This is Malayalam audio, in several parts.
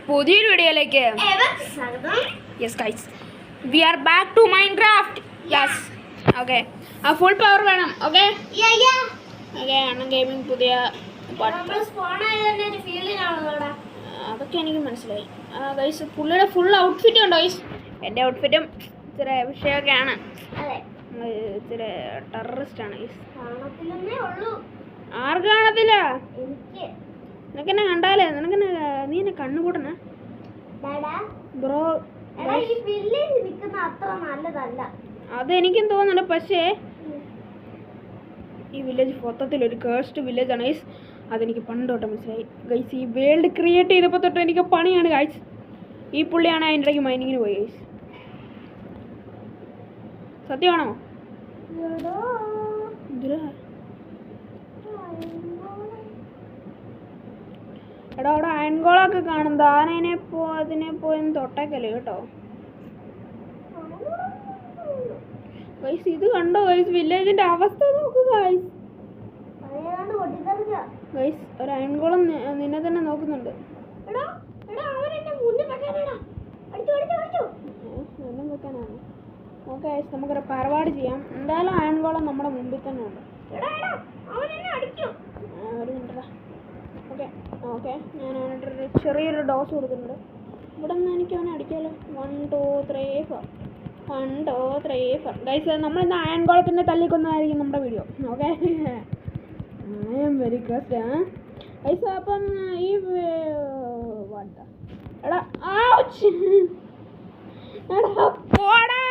പുതിയൊരു വീഡിയോയിലേക്ക് yes guys we are back to Minecraft. Yes okay, ആ ഫുൾ പവർ വേണം. ഓക്കെ ഓക്കെ ആണ് ഗെയിമിംഗ് പുതിയ അതൊക്കെ എനിക്ക് മനസ്സിലായി. ഗൈസ് പുള്ളിയുടെ ഫുൾ ഔട്ട്ഫിറ്റ് ഉണ്ടോ ഗൈസ്? എൻ്റെ ഔട്ട്ഫിറ്റും ഇച്ചിരി വിഷയമൊക്കെയാണ്. ഇച്ചിരി ടെററിസ്റ്റ് ആണ് ഗൈസ്. ആർക്ക് കാണത്തില്ല? നിനക്കെന്നെ കണ്ടാലേ നിനക്കെന്നെ നീ എന്നെ കണ്ണുകൂട്ടണ ബ്രോ. അതെനിക്കും തോന്നുന്നുണ്ട്, പക്ഷേ ഈ വില്ലേജ് മൊത്തത്തിൽ ഒരു കേഴ്സ്ഡ് വില്ലേജ് ആണ് ഗൈസ്. അതെനിക്ക് പണ്ട് തൊട്ട് മനസ്സിലായി ഗൈസ്. ഈ വേൾഡ് ക്രിയേറ്റ് ചെയ്തപ്പോൾ തൊട്ട് എനിക്ക് പണിയാണ് ഗൈസ്. ഈ പുള്ളിയാണ് അതിൻ്റെ ഇടയ്ക്ക് മൈനിങ്ങിന് പോയി ഗൈസ്. സത്യമാണോ? എടാ അവിടെ അയൺകോളൊക്കെ കാണും. താനതിനെ അതിനെ പോയൊന്ന് തൊട്ടേക്കല്ലേ കേട്ടോ ഗൈസ്. ഇത് കണ്ടോ ഗൈസ്, വില്ലേജിന്റെ അവസ്ഥ നോക്കൂ ഗൈസ്. ഗൈസ് ഒരു അയൺകോളം നിന്നെ തന്നെ നോക്കുന്നുണ്ട്. എല്ലാം വെക്കാനാണ്. ഓക്കെ ഗൈസ്, നമുക്കൊരു പരിപാടി ചെയ്യാം. എന്തായാലും അയൺകോളം നമ്മുടെ മുമ്പിൽ തന്നെ ഉണ്ട്. ഒരു മിനിറ്റ്. ഓക്കെ ഓക്കെ, ഞാൻ അവനൊരു ചെറിയൊരു ഡോസ് കൊടുക്കുന്നുണ്ട്. ഇവിടെ നിന്ന് എനിക്ക് അവനെ അടിക്കാമല്ലോ. 1 2 3 4 1 2 3 4 ഗൈസ്. നമ്മളിന്ന് അയൺകോളത്തിൻ്റെ തല്ലിക്കൊന്നായിരിക്കും നമ്മുടെ video. Okay, I am very crest guys. അപ്പം ഈ എടാ എടാ പോടാ,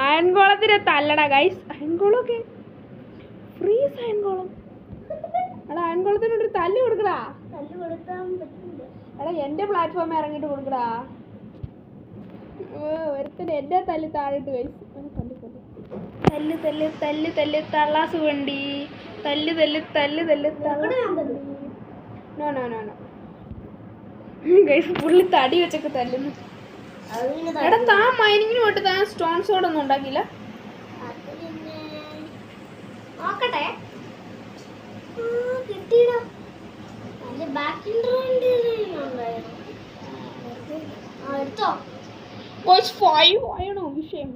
അയൺകോളത്തിൻ്റെ തല്ലടാ ഗൈസ്. അയൺകോളമൊക്കെ ഫ്രീസ് അയൺകോളം. എടാ അയൺകോളത്തിനൊരു തല്ല് കൊടുക്കടാ. എടാ എൻ്റെ പ്ലാറ്റ്ഫോമിൽ ഇറങ്ങിയിട്ട് കൊടുക്കടാ. ഒരുത്തന്നെ എൻ്റെ തല്ല് താഴെയിട്ട് ഗൈസ്. തല്ല് തല്ല് തല്ല് തല്ല് തള്ളാസ് വണ്ടി തല്ല് തല്ല് തല്ല് തല്ല് no no no no guys. പുള്ളി തടി വെച്ചൊക്കെ തല്ലുന്നു. എടാ താൻ മൈനിങ്ങിന് പോയിട്ട് താൻ സ്റ്റോൺ സോഡ് ഒന്നും ഉണ്ടാക്കിയില്ല? നോക്കട്ടെ. വിഷയം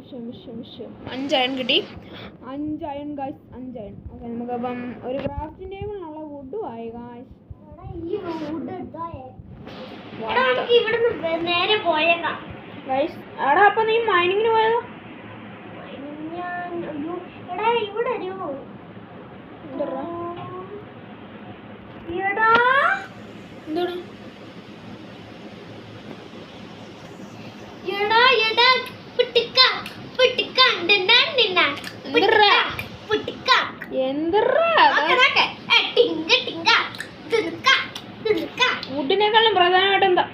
5 അയൺ കിട്ടി. 5 അയൺ ഗൈസ്, 5 അയൺ. ഓക്കെ, നമുക്കപ്പം ഒരു ക്രാഫ്റ്റിംഗ് ടേബിളിനുള്ള വുഡും ആയി ഗൈസ്. നേരെ പോയേക്കാം ഗൈസ്. എടാ അപ്പൊ നീ മൈനിങ്ങിന് പോയതോ? എടാ ഇവിടെ വുഡിനേക്കാളും പ്രധാനമായിട്ട് എന്താ?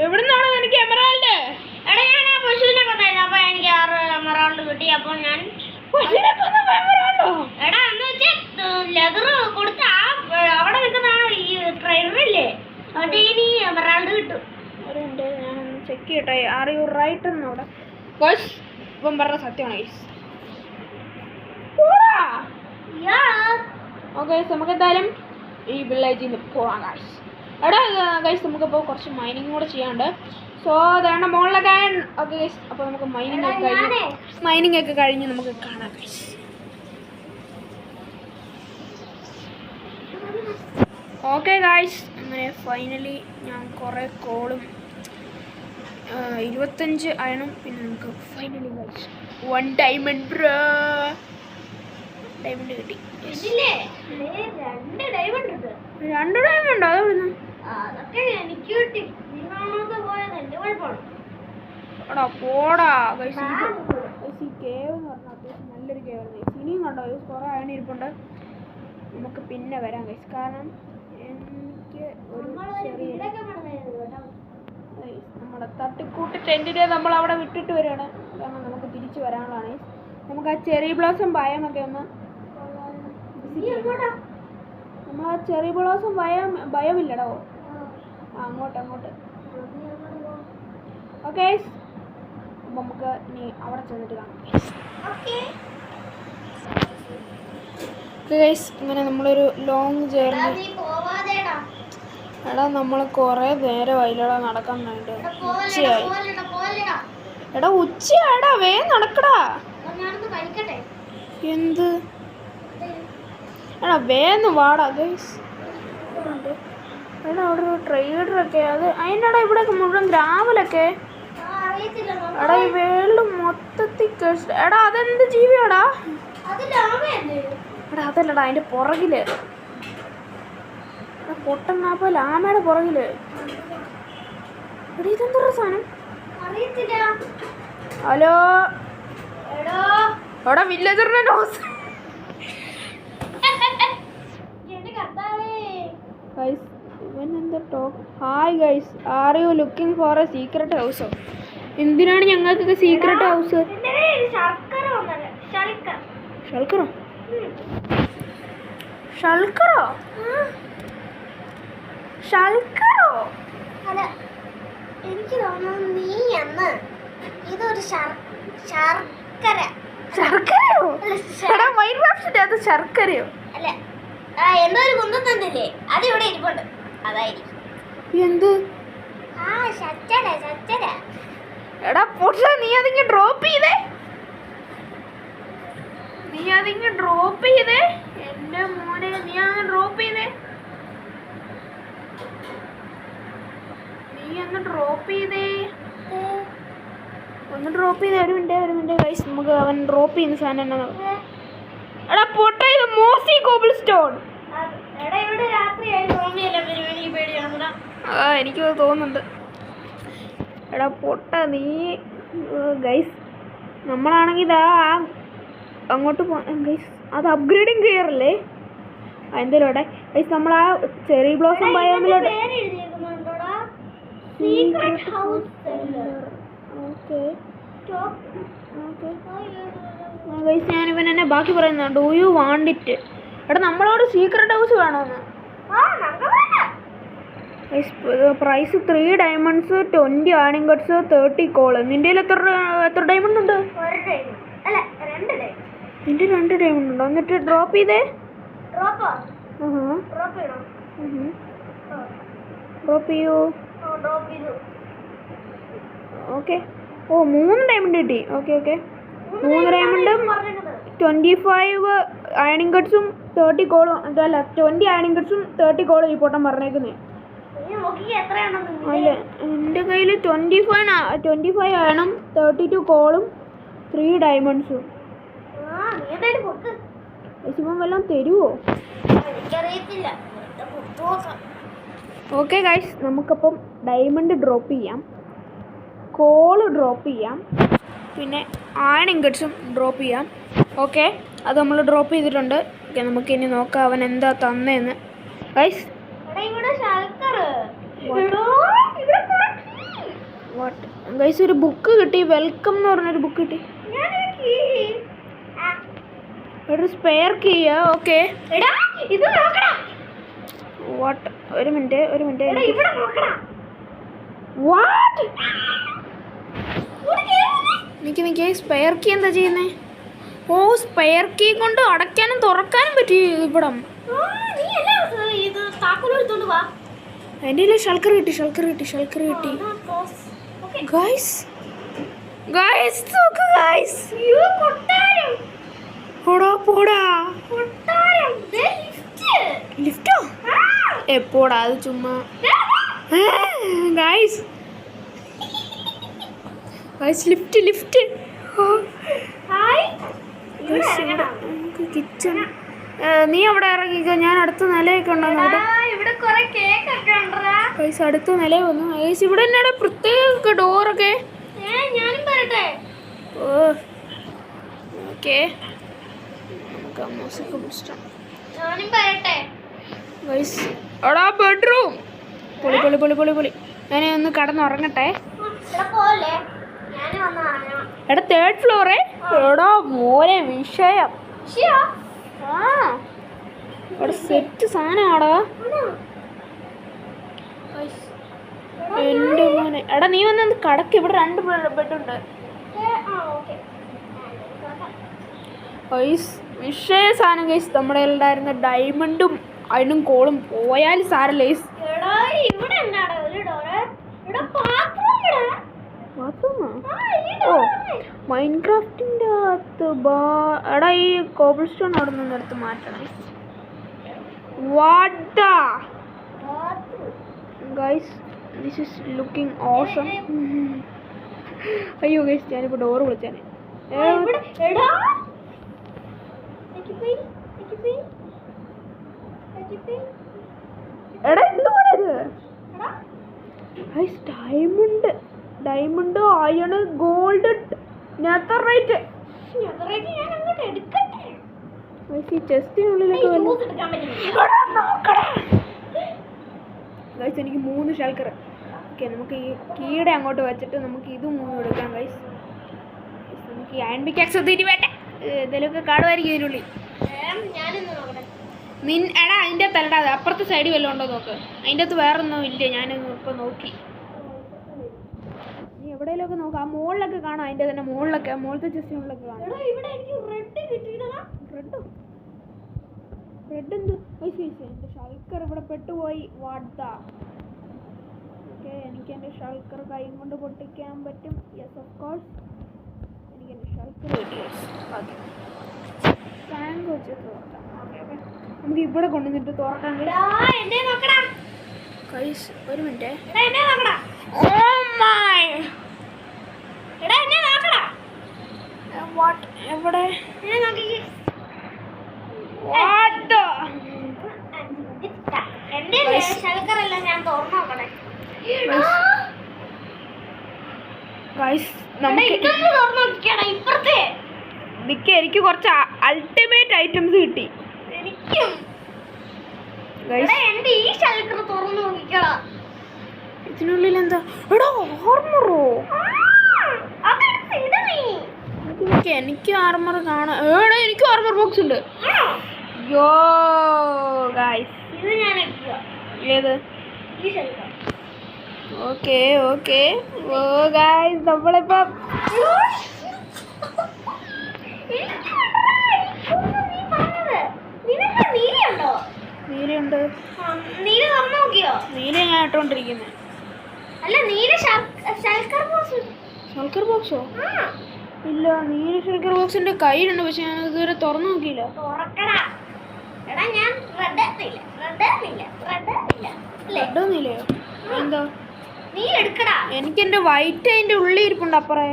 എവിടുന്നാണോ എനിക്ക് എമറാൾഡ്? എടാ ഞാൻ ആ പശുവിനെ കൊന്നായിരുന്നു. അപ്പൊ എനിക്ക് 6 എമറാൾഡ് കിട്ടി. അപ്പൊ ഞാൻ എടാ എന്ന് വെച്ചാൽ ലെതർ കൊടുത്ത അവിടെ നിൽക്കുന്നതാണോ ഈ ട്രെയിനറില്ലേ, അവിടെ ഇനി എമറാൾഡ് കിട്ടും. ഒരു മിനിറ്റ്, ഞാനൊന്ന് ചെക്ക് ചെയ്യട്ടെ. ആർ യു റൈറ്റ് എന്ന് അവിടെ ഗൈസ്. ഇപ്പം പറഞ്ഞ സത്യമാണ് ഗൈസ്. ഓക്കെ, നമുക്ക് എന്തായാലും ഈ വില്ലേജിൽ നിന്ന് പോകാം ഗൈസ്. എടാ ഗൈസ്, നമുക്കിപ്പോൾ കുറച്ച് മൈനിങ് കൂടെ ചെയ്യാണ്ട്. സോ അതാണ് മോളിലൊക്കെ. ഓക്കെ ഗൈസ്, അപ്പോൾ നമുക്ക് മൈനിങ് ഒക്കെ കഴിഞ്ഞ് നമുക്ക് കാണാം ഗൈസ്. ഓക്കെ ഗൈസ്, അങ്ങനെ ഫൈനലി ഞാൻ കുറേ കോളും 25 അയണും പിന്നെ നമുക്ക് finally guys 1 diamond bro. Diamond കിട്ടി. 2 ഡയമണ്ട് ഉണ്ട്. 2 ഡയമണ്ട് അതെവിടുന്ന്? അതൊക്കെ എനിക്ക് കിട്ടി. നീ കാണാതെ പോയത് എൻ്റെ കുഴപ്പമാണ്. എടാ പോടാ ഗൈസ്. ഈ കേവ് എന്ന് പറഞ്ഞാൽ അത്യാവശ്യം നല്ലൊരു കേവ് ആണ് ഗൈസ്. ഇനിയും കണ്ടോ ഗൈസ്, കുറേ അയൺ ഇരിപ്പുണ്ട്. നമുക്ക് പിന്നെ വരാം ഗൈസ്. കാരണം എനിക്ക് ഒരു നമ്മുടെ തട്ടിക്കൂട്ട് ടെൻറ്റിനെ നമ്മൾ അവിടെ വിട്ടിട്ട് വരികയാണ്. കാരണം നമുക്ക് തിരിച്ച് വരാനുള്ളതാണ്. നമുക്ക് ആ ചെറി ബ്ലോസം ഭയമൊക്കെ ഒന്ന് നമ്മൾ ആ ചെറി ബ്ലോസം ഭയമില്ലടോ. അങ്ങോട്ട് ഓക്കെ. അപ്പം നമുക്ക് ഇനി അവിടെ ചെന്നിട്ട് കാണാം. ഗൈസ് ഇങ്ങനെ നമ്മളൊരു ലോങ് ജേർണി. നീ പോവാതെടാ. എടാ നമ്മൾ കുറേ നേരമായില്ലടാ നടക്കാൻ വേണ്ടി. ഉച്ചയായി. എടാ ഉച്ചയാടാ, വേഗം നടക്കടാ. ഞാനൊന്ന് കഴിക്കട്ടെ. എന്ത് എടാ വേഗം വാടാ ഗൈസ്. എടാ അവിടെ ഒരു ട്രേഡറൊക്കെ, അത് അതിൻ്റെടാ ഇവിടെയൊക്കെ മുഴുവൻ ഗ്രാവലൊക്കെ. എടാ ഈ വേൾഡ് മൊത്തത്തിൽ എടാ അതെന്ത് ജീവിയാടാ? എടാ അതല്ലടാ അതിൻ്റെ പുറകില് പൊട്ടന്നാപ്പോ ലാമയുടെ പുറകില്. എടാ ഇതെന്താ സാധനം? ഹലോ എടാ വില്ലേജറിന്റെ nose. Hi guys, are you looking for a secret ഹൗസോ? എന്തിനാണ് ഞങ്ങൾക്കൊക്കെ സീക്രട്ട് ഹൗസ്? ഷൾക്കറോ? ഷൾക്കറോ? ഷൾക്കറോ? അല്ല, എനിക്ക് തോന്നുന്നു നീ അന്ന് ഇതൊരു ശർക്കര. ശർക്കരയോ? എടാ മൈൻക്രാഫ്റ്റിന്റെ അത് ശർക്കരയോ? അല്ല, എന്തോ ഒരു കുന്തം തന്നില്ലേ, അത് ഇവിടെ ഇരിപ്പുണ്ട്, അതായിരിക്കും. എന്ത്? ശർക്കര. എടാ പൊട്ട, നീ അതിങ്ങ് ഡ്രോപ്പ് ചെയ്തേ. എന്റെ മോനെ, നീ അങ്ങ് ഡ്രോപ്പ് ചെയ്തേ. ഒന്ന് ഡ്രോപ്പ് ചെയ്തേ. ഒരു മിനിറ്റ് ഗൈസ്, നമുക്ക് അവൻ ഡ്രോപ്പ് ചെയ്യുന്ന സാധനം എന്നാ? എടാ പൊട്ട, ഇത് മോസി കോബിൾ സ്റ്റോൺ. എനിക്ക് തോന്നുന്നുണ്ട്. എടാ പൊട്ട നീ. ഗൈസ് നമ്മളാണെങ്കിൽ ഇതാ അങ്ങോട്ട് ഗൈസ്, അത് അപ്ഗ്രേഡിങ് കയറല്ലേ എന്തേലും അവിടെ ഗൈസ്. നമ്മൾ ആ ചെറി ബ്ലോസം ബയോമിലോട്ട്. ഗൈസ് ഞാനിവൻ എന്നെ ബാക്കി പറയുന്ന, ഡു യു വാണ്ട് ഇറ്റ്? എടാ നമ്മളോട് സീക്രട്ട് ഹൗസ് വേണോന്ന്. പ്രൈസ് 3 ഡയമണ്ട്സ്, 20 ആണിങ്കട്സ്, 30 കോള്. നിന്റെ എത്ര ഡയമണ്ട് ഉണ്ട്? നിന്റെ 2 ഡയമണ്ട് ഉണ്ടോ? എന്നിട്ട് ഡ്രോപ്പ് ചെയ്തേ. ഡ്രോപ്പ് ചെയ്യൂ. ഓക്കെ. ഓ 3 ഡയമണ്ട് കിട്ടി. ഓക്കെ 3 ഡയമണ്ടും 25 അയണിങ്കട്സും 30 കോളും. അതല്ല 20 അയണിങ്കട്സും 30 കോളും ഈ പൊട്ടം പറഞ്ഞേക്കുന്നേ. അല്ല എൻ്റെ കയ്യിൽ 25 അയണും 32 കോളും 3 ഡയമണ്ട്സും. ഇപ്പം വല്ലതും തരുമോ? ഓക്കെ ഗൈസ്, നമുക്കപ്പം ഡയമണ്ട് ഡ്രോപ്പ് ചെയ്യാം, കോള് ഡ്രോപ്പ് ചെയ്യാം, പിന്നെ ആണിങ്കട്സും ഡ്രോപ്പ് ചെയ്യാം. ഓക്കെ, അത് നമ്മൾ ഡ്രോപ്പ് ചെയ്തിട്ടുണ്ട്. ഓക്കെ, നമുക്കിനി നോക്കാം അവൻ എന്താ തന്നേന്ന്. ഗൈസ് ഗൈസ് ഒരു ബുക്ക് കിട്ടി, വെൽക്കം എന്ന് പറഞ്ഞൊരു ബുക്ക് കിട്ടി. ഒരു സ്പെയർ കീ. ഓക്കെ വാട്ട്, ഒരു മിനിറ്റ് വാട്ട് നിക്ക് സ്പെയർ കീ എന്താ ചെയ്യുന്നേ? ഓ സ്പെയർ കീ കൊണ്ട് അടയ്ക്കാനും തുറക്കാനും പറ്റി ഇവിടം. എൻ്റെ കയ്യിൽ ഷൾക്കർ കിട്ടി. ഗൈസ് നോക്ക് ഗൈസ്. പോടാ ലിഫ്റ്റോ? എപ്പോടാ അത് ചുമ്മാ. Guys lift. കിച്ചൺ. നീ അവിടെ ഇറങ്ങിക്കോ, ഞാൻ അടുത്ത നിലയൊക്കെ ഉണ്ടോ? ഗൈസ് അടുത്ത നില വന്നു. ഗൈസ് ഇവിടെ തന്നെ പ്രത്യേക ഡോറൊക്കെ. ഓക്കെ എടാ ബെഡ്റൂം. പൊളി. ഞാൻ ഒന്ന് കടന്നുറങ്ങട്ടെ. എടാ 3rd ഫ്ലോറേ. എടാ മോനെ വിഷയം. ഇവിടെ സെറ്റ് സാധനമാടാ എൻ്റെ മോനെ. എടാ നീ വന്ന് കടക്ക്, ഇവിടെ 2 ബെഡുണ്ട്. വിഷയ സാധനം ഗൈസ് നമ്മുടെ ഉണ്ടായിരുന്ന ഡയമണ്ടും അതിനും കോളും പോയാൽ സാരല്ല ഗൈസ്. എടാ ഇവിടെ എന്താടാ ഒരു ഡോറ് ഇവിടെ പാത്രം ഇവിടെ ഓ മൈൻക്രാഫ്റ്റിന്റെ അകത്ത് എടാ ഈ കോബിൾ സ്റ്റോൺ അവിടെ നിന്ന് എടുത്ത് മാറ്റണം. What the guys this is looking awesome. അയ്യോ ഗൈസ് ഞാനിപ്പോൾ ഡോറ് വിളിച്ചാനെ. എടാ എടാ എന്തുകൊണ്ടത് guys? Diamond iron gold netherite ഞാൻ അങ്ങോട്ട് എടുക്കട്ടെ. ഈ ചെസ്റ്റിനുള്ളിലൊക്കെ ഗൈസ് എനിക്ക് 3 ഷൽക്കർ. ഓക്കെ നമുക്ക് ഈ കീടെ അങ്ങോട്ട് വെച്ചിട്ട് നമുക്ക് ഇത് 3 എടുക്കാം ഗൈസ്. നമുക്ക് ഈ അയൺ പിക്കാക്സ് ഒത്തിരി വേണ്ട എന്തെങ്കിലുമൊക്കെ കാണുമായിരിക്കും ഇതിനുള്ളിൽ. ഞാനൊന്ന് നോക്കട്ടെ. എടാ അതിൻ്റെ തലടാ അപ്പുറത്തെ സൈഡിൽ വല്ലതും ഉണ്ടോ നോക്ക്. അതിൻ്റെ അകത്ത് വേറെ ഒന്നും ഇല്ല. ഞാനൊന്ന് ഇപ്പോൾ നോക്കി. നീ എവിടെയെങ്കിലുമൊക്കെ നോക്കാം. ആ മുകളിലൊക്കെ കാണാം. അതിൻ്റെ തന്നെ മുകളിലൊക്കെ മുകളിലത്തെ ചെസ്റ്റിനുള്ളിലൊക്കെ കാണാം. റെഡ് എന്ത് എൻ്റെ ഷൾക്കർ ഇവിടെ പെട്ടുപോയി. വാട്ടാ ഓക്കെ എനിക്ക് എൻ്റെ ഷൾക്കർ കൈ കൊണ്ട് പൊട്ടിക്കാൻ പറ്റും. യെസ് ഓഫ് കോഴ്സ് എനിക്ക് എൻ്റെ ഷൾക്കർ കിട്ടി. ഓക്കെ ടാങ്ക് വെച്ച് തുറക്കാം. ഓക്കെ ഓക്കെ നമുക്ക് ഇവിടെ കൊണ്ടുവന്നിട്ട് തുറക്കാം. ഗൈസ് ഒരു മിനിറ്റ്. വാട്ട് എവിടെ എനിക്ക് കുറച്ച് അൾട്ടിമേറ്റ് ഐറ്റംസ് കിട്ടി. ഇതിനുള്ളിൽ എന്താ? എടാ ആർമറോ? എനിക്ക് ആർമർ കാണാം. എടാ എനിക്ക് ആർമർ ബോക്സ് ഉണ്ട്. യോ ഗൈസ് ഏത്? ഓക്കെ ഓക്കെ ഓ ഗൈസ് നമ്മളിപ്പം നീലയുണ്ട്. നീല ഞാൻ ഇട്ടോണ്ടിരിക്കുന്നത്. ഷൾക്കർ ബോക്സോ? ഇല്ല നീല ഷൾക്കർ ബോക്സിന്റെ കയ്യിലുണ്ട്. പക്ഷെ ഞാൻ ഇതുവരെ തുറന്നു നോക്കിയില്ല. റെഡൊന്നുമില്ലയോ? എന്താ എനിക്ക് എന്റെ വൈറ്റ് അതിന്റെ ഉള്ളിൽ ഇരിപ്പുണ്ട്. അപ്പറേ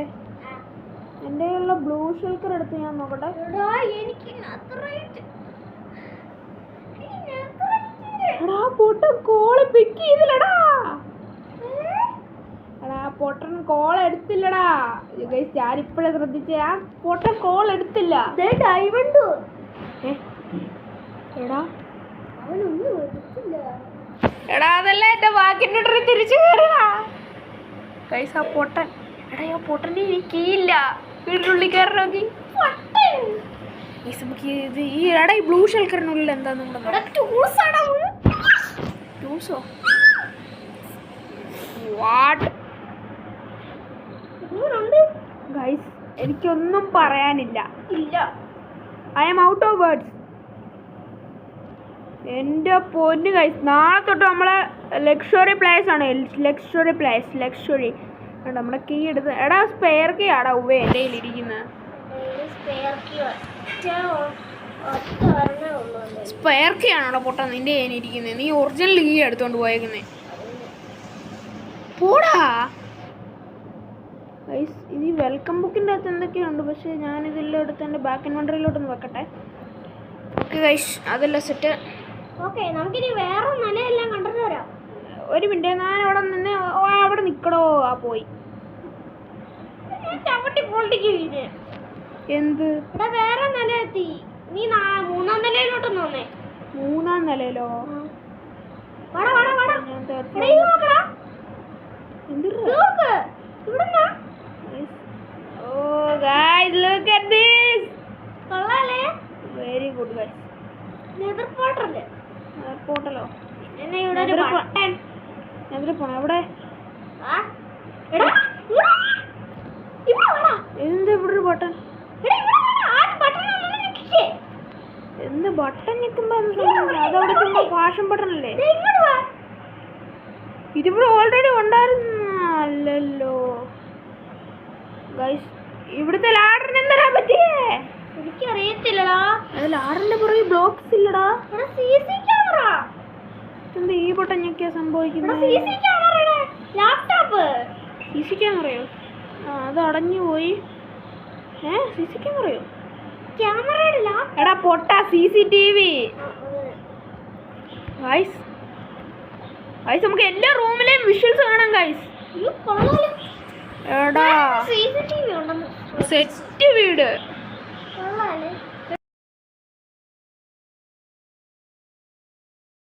എന്റെ ഉള്ള ബ്ലൂ ഷൾക്കർ എടുത്ത് ഞാൻ നോക്കട്ടെ. എടാ പൊട്ടൻ കോള് പിക്ക് ചെയ്തില്ലടാ. എടാ പൊട്ടൻ കോൾ എടുത്തില്ലടാ. ഞാനിപ്പോഴേ ശ്രദ്ധിച്ചേ. ആ പൊട്ടൻ കോൾ എടുത്തില്ല. ഡയമണ്ട് എടാ എടാ അതല്ല എന്റെ വാക്കിന്റെ തിരിച്ചു കയറിടാ ഗൈസ്. ആ പൊട്ടൻ എടാ ആ പൊട്ടനെ എനിക്കില്ല. വീടിനുള്ളിൽ കയറി നോക്കി നമുക്ക് ഇത് ഈ എടാ ഈ ബ്ലൂ ഷൾക്കറിനുള്ളിൽ എന്താ ടൂൾസോ? വാട്ട് ഗൈസ് എനിക്കൊന്നും പറയാനില്ല. I am out of words. എൻ്റെ പൊന്ന് ഗൈസ് നാളെ തൊട്ട് നമ്മളെ ലക്ഷറി പ്ലേസ് ആണ്. ലക്ഷറി നമ്മുടെ കീ എടുത്ത്. എടാ സ്പെയർ കീ ആടാ ഉവ്വേ എൻ്റെ കയ്യിൽ ഇരിക്കുന്നത്. സ്പെയർ കീ ആണോടാ പൊട്ടാ നിൻ്റെ കയ്യിൽ ഇരിക്കുന്നത്? നീ ഒറിജിനൽ കീ എടുത്തോണ്ട് പോയേക്കുന്നേ. പോടാ ഗൈസ് ഇത് വെൽക്കം ബുക്കിൻ്റെ അകത്ത് എന്തൊക്കെയുണ്ട്. പക്ഷേ ഞാനിതെല്ലാം എടുത്ത് എൻ്റെ ബാക്ക് ഇൻവെൻട്രിയിലോട്ടൊന്ന് വെക്കട്ടെ. ഓക്കെ ഗൈസ് അതെല്ലാം സെറ്റ്. ഓക്കെ നമുക്കിനി വേറെ നിലയെല്ലാം കണ്ടിട്ട് വരാം. ഒരു മിനിറ്റ് ഞാൻ അവിടെ നിന്ന് അവിടെ നിൽക്കടോ. ആ പോയി എന്ത്? ഇവിടെ വേറെ നില എത്തി. നീ 3-ാം നിലയിലോട്ടൊന്ന് വന്നേ. 3-ാം നിലയിലോ? Very good guys. പോട്ടലോ എവിടെ? എന്താ ഇവിടെ ഒരു ബട്ടൺ? എന്ത് ബട്ടൺ ഞെക്കുമ്പോ അതവിടെ ചുമ്മാ ഫാഷൻ ബട്ടൺ അല്ലേ? ഇതിവിടെ ഓൾറെഡി ഉണ്ടായിരുന്നല്ലോ ഗൈസ്. ഇവിടുത്തെ ലാഡറിന് എന്താ പറ്റിയേ? എനിക്കറിയത്തില്ലടാ. ലാഡറിന്റെ പുറകെ ബ്ലോക്സ് ഇല്ലടാ. CC camera. എന്താ ഈ ബട്ടൺ ഞെക്കിയാ സംഭവിക്കുന്നത്? CC ക്യാമറയുടെ ലാപ്ടോപ്പ്. CC ക്യാമറയോ? ആ അത് അടഞ്ഞു പോയി. CC ക്യാമറയോ? ക്യാമറയുടെ എടാ പൊട്ട CCTV. ഗൈസ് ഗൈസ് നമുക്ക് എല്ലാ റൂമിലെയും വിഷ്വൽസ് കാണാം ഗൈസ്. എടാ CCTV ഉണ്ടെന്ന്. സെറ്റ് വീട്. കൊള്ളാല്ലേ?